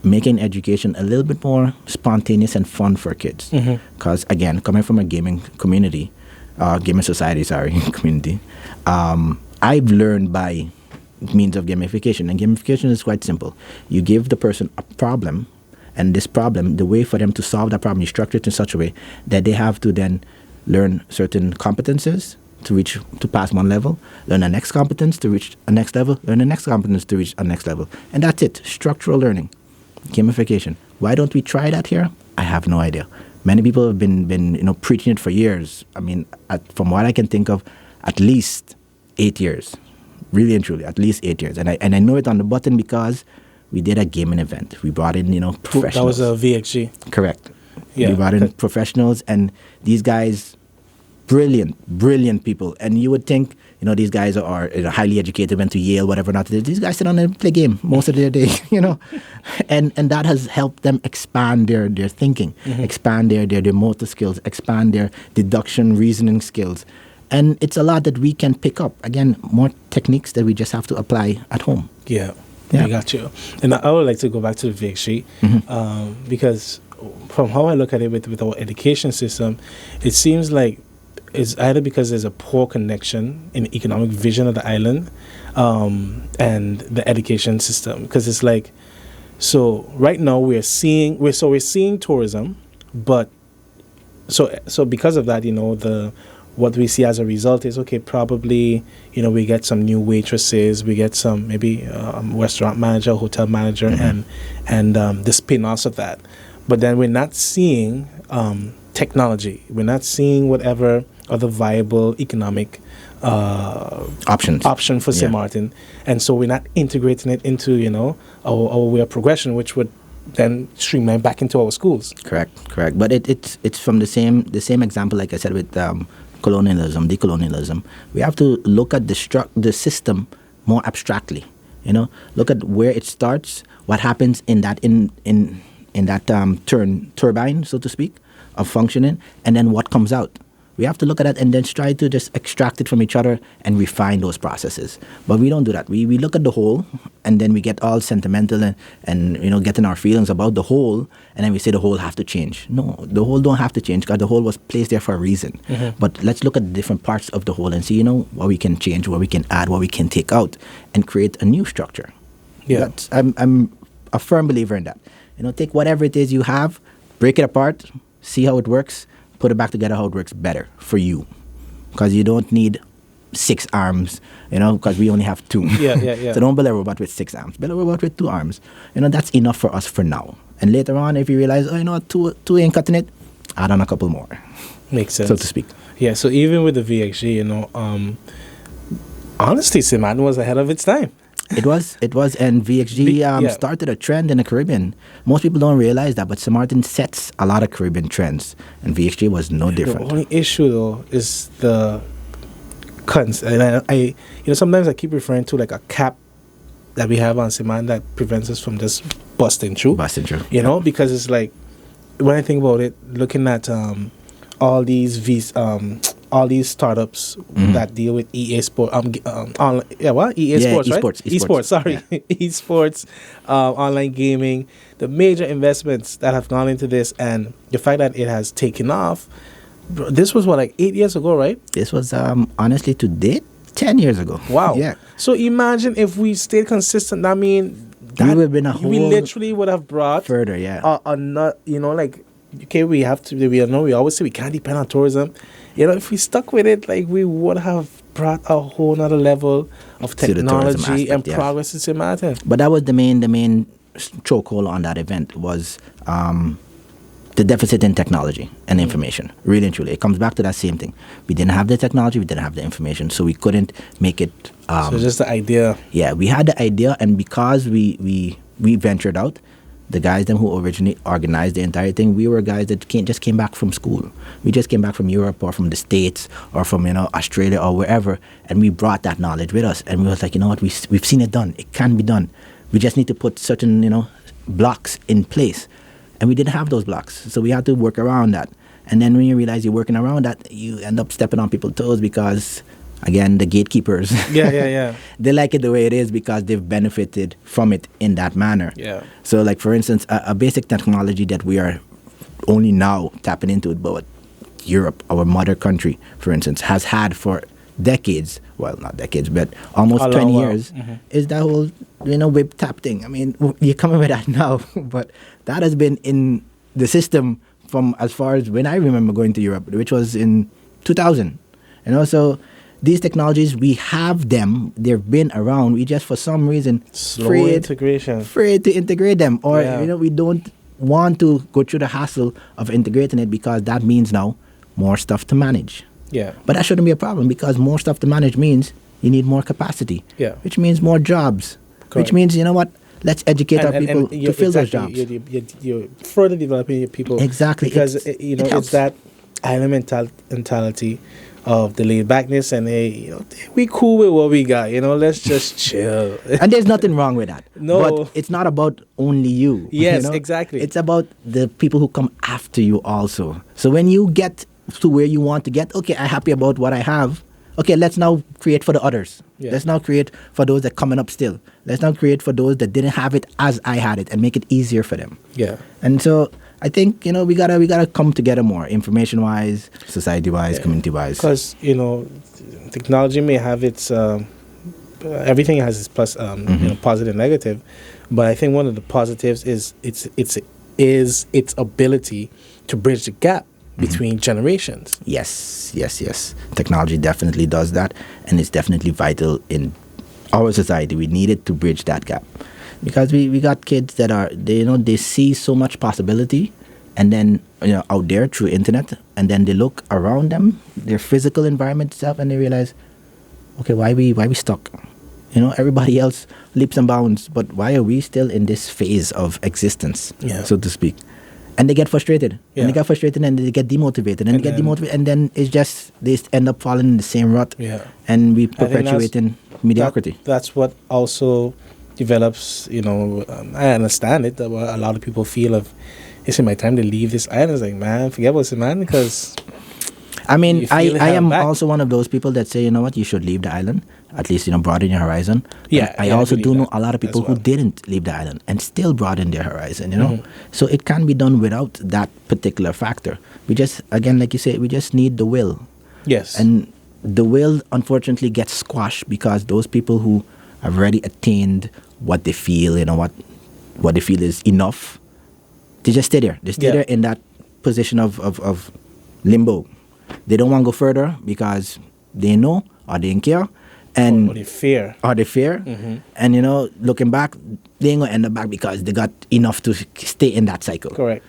making education a little bit more spontaneous and fun for kids. Because again, coming from a gaming community, gaming society, community, I've learned by means of gamification. And gamification is quite simple. You give the person a problem, and this problem, the way for them to solve that problem, you structure it in such a way that they have to then learn certain competences to pass 1 level, learn the next competence to reach a next level, learn the next competence to reach a next level. And that's it. Structural learning. Gamification. Why don't we try that here? I have no idea. Many people have been you know, preaching it for years. I mean, from what I can think of, at least 8 years. Really and truly, at least 8 years. And I know it on the button because we did a gaming event. We brought in, you know, professionals.
That was a VXG.
Correct.
Yeah.
We brought in professionals, and these guys, brilliant people. And you would think, you know, these guys are you know, highly educated, went to Yale, whatever not. These guys sit down and play game most of their day, you know. And that has helped them expand their thinking, expand their motor skills, expand their deduction, reasoning skills. And it's a lot that we can pick up. Again, more techniques that we just have to apply at home.
Yeah. I got you. And I would like to go back to the VXG because from how I look at it with our education system, it seems like it's either because there's a poor connection in the economic vision of the island and the education system. Because it's like, so right now we're seeing tourism, but so because of that, you know, what we see as a result is, okay, probably, you know, we get some new waitresses, we get some maybe restaurant manager, hotel manager, and the spin-offs of that. But then we're not seeing technology. We're not seeing whatever other viable economic option for St. Martin. And so we're not integrating it into, you know, our way of progression, which would then streamline back into our schools.
Correct. But it's from the same example, like I said, with colonialism, decolonialism. We have to look at the system more abstractly. You know, look at where it starts, what happens in that turbine, so to speak, of functioning, and then what comes out. We have to look at that and then try to just extract it from each other and refine those processes. But we don't do that. We look at the whole, and then we get all sentimental and you know, getting our feelings about the whole, and then we say the whole have to change. No, the whole don't have to change because the whole was placed there for a reason. But let's look at the different parts of the whole and see, you know, what we can change, what we can add, what we can take out, and create a new structure.
Yeah,
I'm a firm believer in that. You know, take whatever it is you have, break it apart, see how it works, put it back together how it works better for you. Because you don't need 6 arms, you know, because we only have 2.
Yeah.
So don't build a robot with 6 arms. Build a robot with 2 arms. You know, that's enough for us for now. And later on, if you realize, oh, you know, 2 ain't cutting it, add on a couple more.
Makes sense.
So to speak.
Yeah, so even with the VXG, you know, honestly, St. Martin was ahead of its time.
It was, and VXG started a trend in the Caribbean. Most people don't realize that, but St. Martin sets a lot of Caribbean trends, and VXG was no different.
The only issue, though, is the and I you know, sometimes I keep referring to like a cap that we have on St. Martin that prevents us from just busting through. You know, because it's like, when I think about it, looking at all these all these startups that deal with EA Sport, online, EA
Yeah,
Sports, right?
esports, esports.
Esports, sorry,
Yeah.
esports, online gaming, the major investments that have gone into this, and the fact that it has taken off. Bro, this was what, like 8 years ago, right?
This was honestly to date 10 years ago.
Wow.
Yeah.
So imagine if we stayed consistent. I mean,
We would have been a
we
whole
literally would have brought
further. Yeah.
a nut, like, okay, we have to, we always say we can't depend on tourism. If we stuck with it, like, we would have brought a whole nother level of
To the tourism
technology
aspect,
and
yes.
progress to Martin.
But that was the main chokehold on that event was the deficit in technology and information. Really and truly, it comes back to that same thing. We didn't have the technology, we didn't have the information, so we couldn't make it.
So just the idea.
Yeah, we had the idea, and because we ventured out, the guys them who originally organized the entire thing, we were guys that just came back from school. We just came back from Europe or from the States or from Australia or wherever, and we brought that knowledge with us. And we was like, you know what, we've seen it done. It can be done. We just need to put certain blocks in place, and we didn't have those blocks, so we had to work around that. And then when you realize you're working around that, you end up stepping on people's toes because, again, the gatekeepers.
Yeah.
They like it the way it is because they've benefited from it in that manner.
Yeah.
So, like, for instance, a basic technology that we are only now tapping into it, but Europe, our mother country, for instance, has had for decades, well, not decades, but almost 20 years, is that whole, whip tap thing. I mean, you're coming with that now, but that has been in the system from as far as when I remember going to Europe, which was in 2000. So these technologies, we have them. They've been around. We just, for some reason,
Slow integration.
afraid to integrate them. Or,
Yeah.
we don't want to go through the hassle of integrating it because that means now more stuff to manage.
Yeah.
But that shouldn't be a problem because more stuff to manage means you need more capacity.
Yeah.
Which means more jobs.
Correct.
Which means, let's educate our people to fill those jobs.
You're further developing your people.
Exactly.
Because,
It
it's
helps.
that island mentality of the laid backness and, we cool with what we got, let's just chill.
And there's nothing wrong with that.
No.
But it's not about only you.
Yes, exactly.
It's about the people who come after you also. So when you get to where you want to get, okay, I'm happy about what I have. Okay, let's now create for the others.
Yeah.
Let's now create for those that coming up still. Let's now create for those that didn't have it as I had it and make it easier for them.
Yeah.
And so I think, we gotta come together more, information wise, society wise, community wise.
Because, technology may have its, everything has its plus, positive and negative. But I think one of the positives is its ability to bridge the gap between generations.
Yes. Technology definitely does that, and it's definitely vital in our society. We need it to bridge that gap because we got kids that are they see so much possibility, and then out there through internet, and then they look around them, their physical environment itself, and they realize, okay, why we stuck? Everybody else leaps and bounds, but why are we still in this phase of existence, so to speak? And they get frustrated.
Yeah.
And they get frustrated and they get demotivated. And they get demotivated. And then it's just, they end up falling in the same rut.
Yeah.
And we
I think
perpetuate in mediocrity.
That's what also develops, I understand it, that a lot of people feel of, it's in my time to leave this island. It's like, man, forget about it, man, because...
I mean,
you
I
feel it
am
back.
also one of those people that say, you know what, you should leave the island. At least, broaden your horizon.
Yeah,
And I
yeah, I
also
believe
do know
that
a lot of people
as well.
who didn't leave the island and still broaden their horizon, So it can be done without that particular factor. We just, again, like you say, we just need the will.
Yes.
And the will, unfortunately, gets squashed because those people who have already attained what they feel, what they feel is enough, they just stay there. They stay there in that position of limbo. They don't want to go further because they know or they don't care. And
or they fear.
And, looking back, they ain't going to end up back because they got enough to stay in that cycle.
Correct.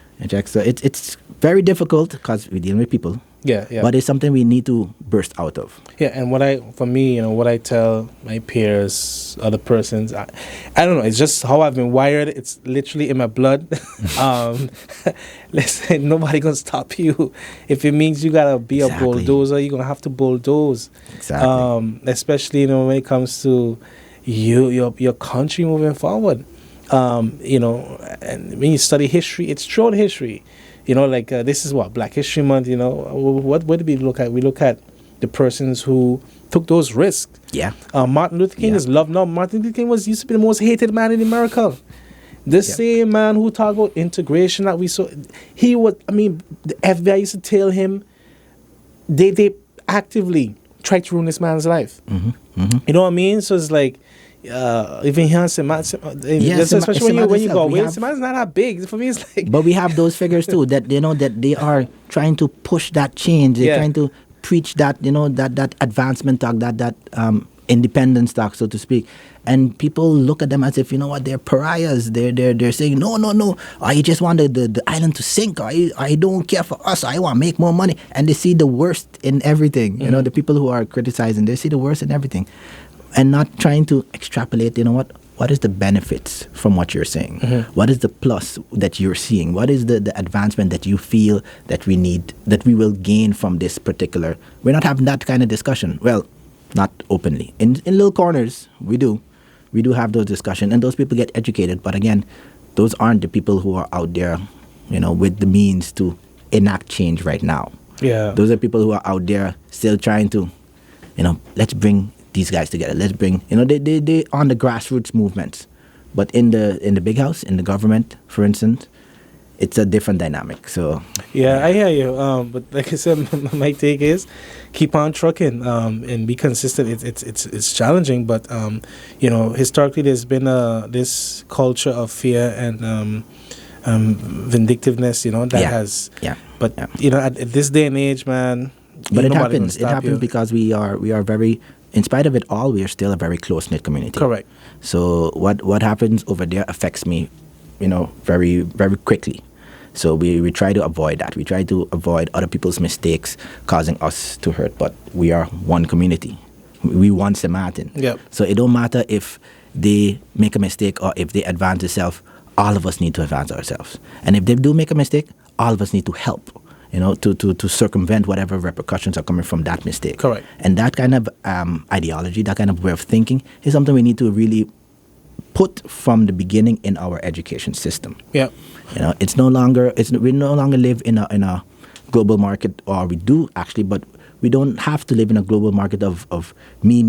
So it's very difficult because we're dealing with people.
Yeah.
But it's something we need to burst out of.
Yeah, and what I tell my peers, other persons, I don't know, it's just how I've been wired. It's literally in my blood. Listen, nobody gonna stop you. If it means you gotta be a bulldozer, you're gonna have to bulldoze.
Exactly.
Especially, when it comes to your country moving forward. And when you study history, it's throughout history. This is what Black History Month. What do we look at? We look at the persons who took those risks.
Yeah.
Martin Luther King is loved now. Martin Luther King used to be the most hated man in America. The same man who talked about integration that we saw, he was, I mean, the FBI used to tell him they actively tried to ruin this man's life. You know what I mean? So it's like, even here, especially when you go away, man's not that big. For me, it's like.
But we have those figures too that that they are trying to push that change. They're trying to preach that that advancement talk, that independence talk, so to speak. And people look at them as if they're pariahs. They're saying no. I just want the island to sink. I don't care for us. I want to make more money. And they see the worst in everything. The people who are criticizing, they see the worst in everything, and not trying to extrapolate. What is the benefits from what you're saying? What is the plus that you're seeing? What is the advancement that you feel that we need, that we will gain from this particular? We're not having that kind of discussion. Well, not openly. In little corners, we do have those discussions, and those people get educated. But again, those aren't the people who are out there, with the means to enact change right now.
Yeah.
Those are people who are out there still trying to, let's bring these guys together. Let's bring, they on the grassroots movements. But in the big house, in the government, for instance, it's a different dynamic. So
yeah, I hear you. But like I said, my take is keep on trucking and be consistent. It's challenging, but historically there's been this culture of fear and vindictiveness. That has. Yeah. But at this day and age, man.
But it happens. It happens because we are very. In spite of it all, we are still a very close-knit community.
Correct.
So what happens over there affects me, very, very quickly. So we try to avoid that. We try to avoid other people's mistakes causing us to hurt. But we are one community. We want St. Martin.
Yep.
So it don't matter if they make a mistake or if they advance themselves. All of us need to advance ourselves. And if they do make a mistake, all of us need to help. To circumvent whatever repercussions are coming from that mistake.
Correct.
And that kind of ideology, that kind of way of thinking is something we need to really put from the beginning in our education system.
Yeah.
We no longer live in a global market, or we do actually, but we don't have to live in a global market of me.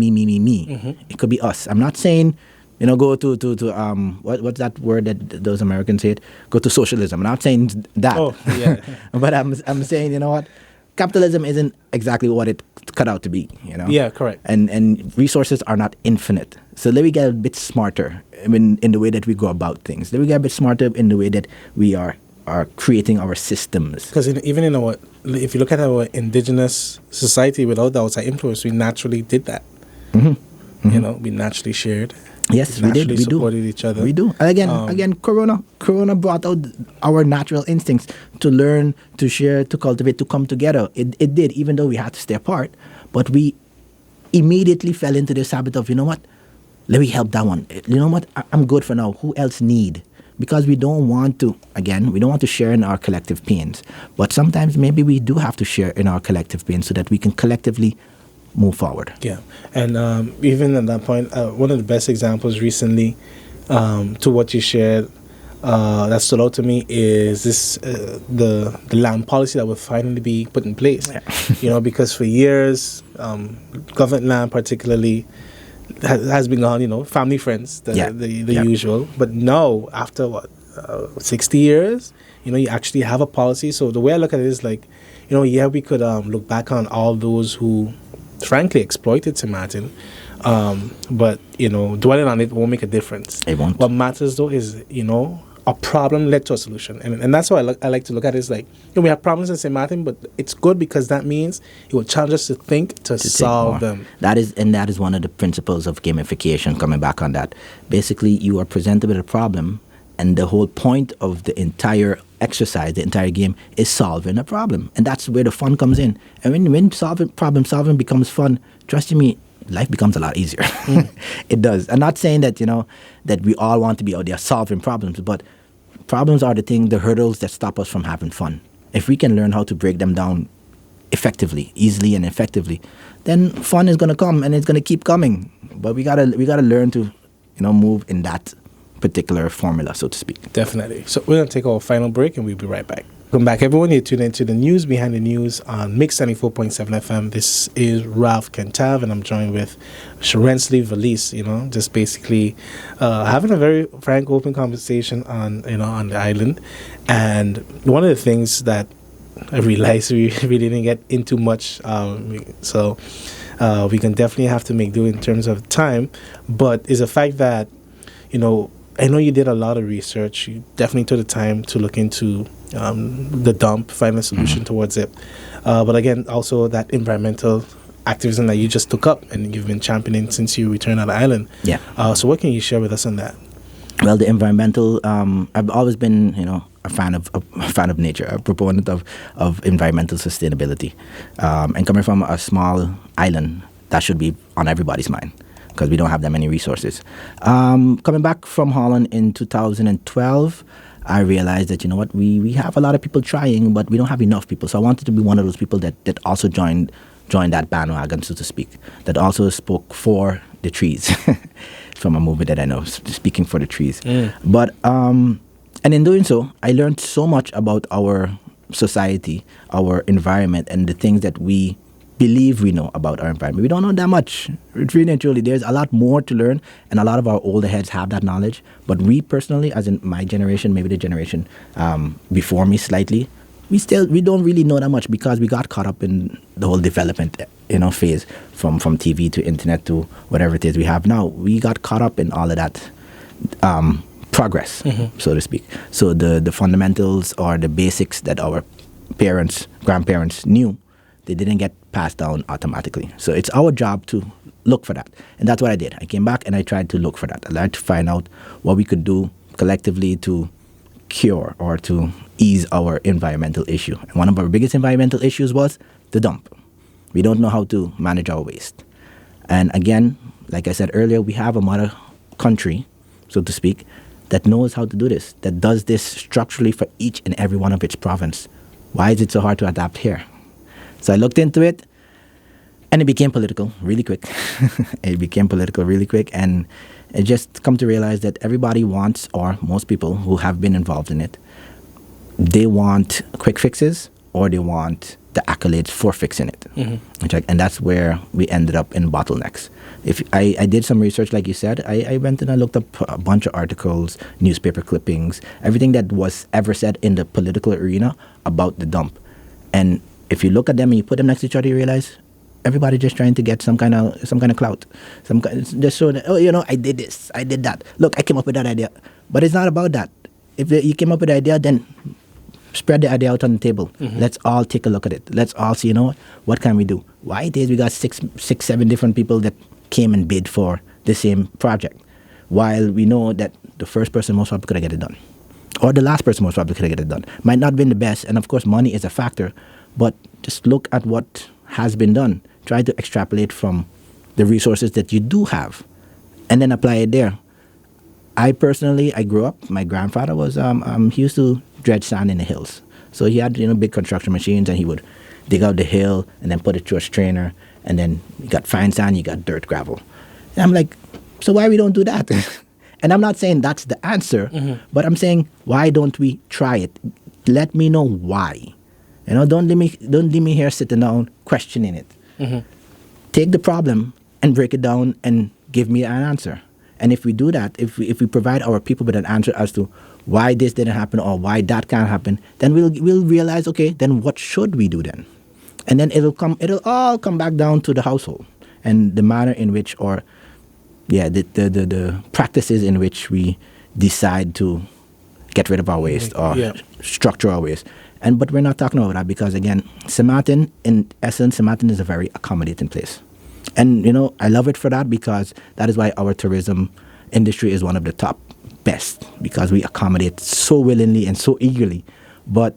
It could be us. I'm not saying go to what's that word that those Americans say? Go to socialism. I'm not saying that.
Oh, yeah.
But I'm saying, capitalism isn't exactly what it cut out to be,
Yeah, correct.
And resources are not infinite. So let me get a bit smarter in the way that we go about things. Let me get a bit smarter in the way that we are creating our systems.
Because even in if you look at our indigenous society without the outside influence, we naturally did that. We naturally shared.
Yes, we did. We
supported each other.
We do. And again, Corona brought out our natural instincts to learn, to share, to cultivate, to come together. It did, even though we had to stay apart. But we immediately fell into this habit of, let me help that one. I'm good for now. Who else need? Because we don't want to share in our collective pains. But sometimes maybe we do have to share in our collective pains so that we can collectively move forward.
Yeah, and even at that point, one of the best examples recently to what you shared that stood out to me is this the land policy that will finally be put in place. Yeah. Because for years, government land particularly has been on, family friends, the usual. But now, after 60 years, you actually have a policy. So the way I look at it is like, we could look back on all those who frankly exploited St. Martin, but dwelling on it won't make a difference.
It won't.
What matters though is a problem led to a solution, and that's why I like to look at it. Is like we have problems in St. Martin, but it's good because that means it will challenge us to think to solve them.
That is one of the principles of gamification. Coming back on that, basically you are presented with a problem, and the whole point of the entire exercise, the entire game, is solving a problem. And that's where the fun comes in. And when problem solving becomes fun, trust me, life becomes a lot easier. It does. I'm not saying that, that we all want to be out there solving problems, but problems are the hurdles that stop us from having fun. If we can learn how to break them down effectively, easily and effectively, then fun is going to come, and it's going to keep coming. But we gotta learn to, move in that particular formula, so to speak.
Definitely. So we're going to take our final break, and we'll be right back. Welcome back, everyone. You're tuned into the news behind the news on Mix 94.7 FM. This is Ralph Kentav, and I'm joined with Sjorensly, Valies. Just basically having a very frank, open conversation on the island. And one of the things that I realized we really didn't get into much, so we can definitely have to make do in terms of time. But is the fact that I know you did a lot of research. You definitely took the time to look into the dump, find a solution towards it. But again, also that environmental activism that you just took up and you've been championing since you returned on the island.
Yeah.
So what can you share with us on that?
Well, the environmental, I've always been, a fan of nature, a proponent of environmental sustainability. And coming from a small island, that should be on everybody's mind, because we don't have that many resources. Coming back from Holland in 2012, I realized that, we have a lot of people trying, but we don't have enough people. So I wanted to be one of those people that also joined that bandwagon, so to speak, that also spoke for the trees. From a movie that I know, speaking for the trees. But, and in doing so, I learned so much about our society, our environment, and the things that we believe we know about our environment. We don't know that much. Really and truly, there's a lot more to learn, and a lot of our older heads have that knowledge. But we personally, as in my generation, maybe the generation before me slightly, we don't really know that much, because we got caught up in the whole development phase from TV to internet to whatever it is we have now. We got caught up in all of that progress, so to speak. So the fundamentals or the basics that our parents, grandparents knew, they didn't get passed down automatically. So it's our job to look for that. And that's what I did. I came back and I tried to look for that. I tried to find out what we could do collectively to cure or to ease our environmental issue. And one of our biggest environmental issues was the dump. We don't know how to manage our waste. And again, like I said earlier, we have a mother country, so to speak, that knows how to do this, that does this structurally for each and every one of its province. Why is it so hard to adapt here? So I looked into it, and it became political really quick. And I just come to realize that everybody wants, or most people who have been involved in it, they want quick fixes, or they want the accolades for fixing it. And that's where we ended up in bottlenecks. If I did some research, like you said, I went and I looked up a bunch of articles, newspaper clippings, everything that was ever said in the political arena about the dump. And if you look at them and you put them next to each other, you realize everybody just trying to get some kind of clout, just so that, I did this, I did that. Look, I came up with that idea, but it's not about that. If you came up with the idea, then spread the idea out on the table. Let's all take a look at it. Let's all see, what can we do? Why it is we got six, 7 different people that came and bid for the same project, while we know that the first person most probably could have get it done, or the last person most probably could have get it done. Might not have been the best, and of course money is a factor, but just look at what has been done. Try to extrapolate from the resources that you do have, and then apply it there. I grew up, my grandfather was, he used to dredge sand in the hills. So he had, big construction machines, and he would dig out the hill and then put it through a strainer, and then you got fine sand, you got dirt, gravel. And I'm like, so why we don't do that? And I'm not saying that's the answer, but I'm saying, why don't we try it? Let me know why. Don't leave me here sitting down questioning it. Take the problem and break it down and give me an answer. And if we do that, if we provide our people with an answer as to why this didn't happen or why that can't happen, then we'll realize, okay, then what should we do then? And then it'll all come back down to the household and the manner in which, or the practices in which we decide to get rid of our waste or structure our waste. But we're not talking about that, because again, St. Martin, in essence, St. Martin is a very accommodating place. And, I love it for that, because that is why our tourism industry is one of the top best, because we accommodate so willingly and so eagerly. But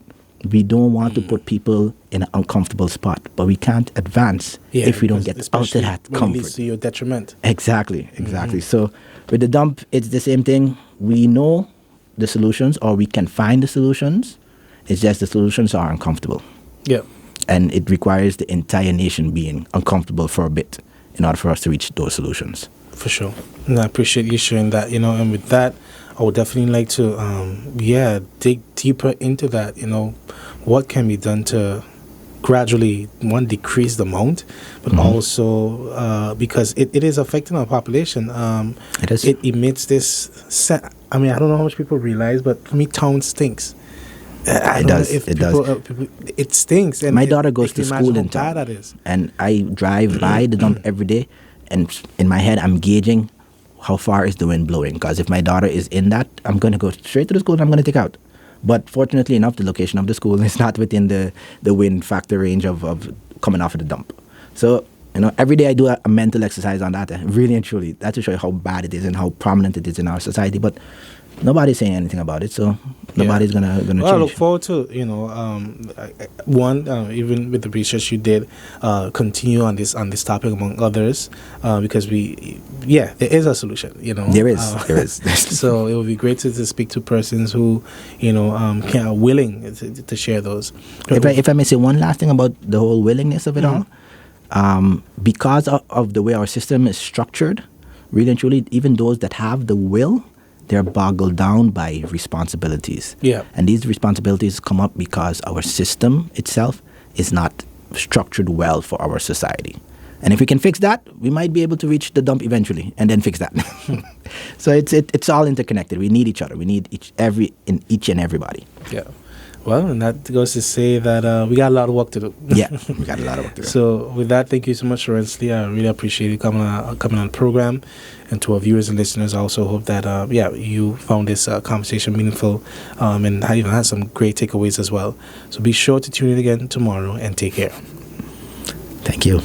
we don't want to put people in an uncomfortable spot. But we can't advance if we don't get out of that comfort. It leads
to your detriment.
Exactly. So with the dump, it's the same thing. We know the solutions, or we can find the solutions. It's just the solutions are uncomfortable.
Yeah.
And it requires the entire nation being uncomfortable for a bit in order for us to reach those solutions.
For sure. And I appreciate you sharing that, And with that, I would definitely like to, dig deeper into that. What can be done to gradually, one, decrease the amount, but also because it is affecting our population.
It is.
It emits this. I don't know how much people realize, but for me, town stinks.
It does.
It stinks. And
my daughter goes to school in town,
that is.
and I drive by the dump every day, and in my head, I'm gauging how far is the wind blowing. Because if my daughter is in that, I'm going to go straight to the school and I'm going to take out. But fortunately enough, the location of the school is not within the wind factor range of coming off of the dump. So, every day I do a mental exercise on that, really and truly. That to show you how bad it is and how prominent it is in our society. But nobody's saying anything about it, so nobody's gonna change.
I look forward to even with the research you did, continue on this topic among others, because there is a solution.
There is.
So it would be great to speak to persons who are willing to share those.
If I may say one last thing about the whole willingness of it all, because of the way our system is structured, really and truly, even those that have the will, they're boggled down by responsibilities.
Yeah.
And these responsibilities come up because our system itself is not structured well for our society. And if we can fix that, we might be able to reach the dump eventually and then fix that. So it's all interconnected. We need each other. We need each and everybody.
Yeah. Well, and that goes to say that we got a lot of work to do.
Yeah, we got a lot of work to do.
So with that, thank you so much, Sjorensly. I really appreciate you coming on the program. And to our viewers and listeners, I also hope that you found this conversation meaningful, and had some great takeaways as well. So be sure to tune in again tomorrow and take care.
Thank you.